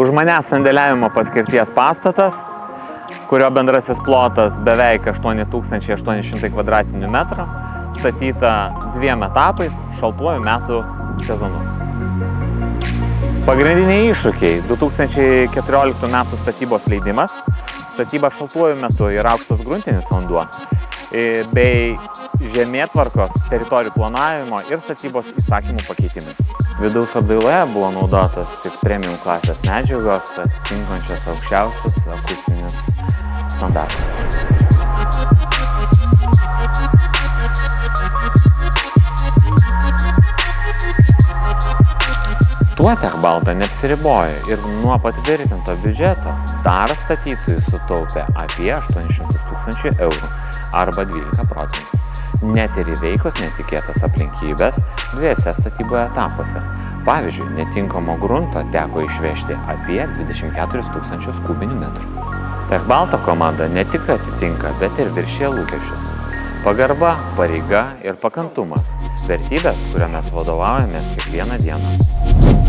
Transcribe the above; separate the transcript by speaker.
Speaker 1: Už manęs sandėliavimo paskirties pastatas, kurio bendrasis plotas beveik 8800 kvadratinių metrų, statyta 2 etapais šaltuoju metų sezonu. Pagrindiniai iššūkiai 2014 metų statybos leidimas, statyba šaltuoju metu ir aukštas gruntinis vanduo, bei žemėtvarkos, teritorijų planavimo ir statybos įsakymų pakeitimai. Vidaus apdailoje buvo naudotas tik premium klasės medžiagos, atitinkančios aukščiausius akustinius standartus. Tuo Techbalta neapsiribojo ir nuo patvirtinto biudžeto dar statytojų sutaupė apie 800 000 eurų arba 12%. Net ir įveikus netikėtas aplinkybės 2 statyboje etapuose. Pavyzdžiui, netinkamo grunto teko išvežti apie 24 000 kubinių metrų. Techbalta komanda ne tik atitinka, bet ir viršija lūkesčius. Pagarba, pareiga ir pakantumas – vertybės, kurią mes vadovaujamės kiekvieną dieną.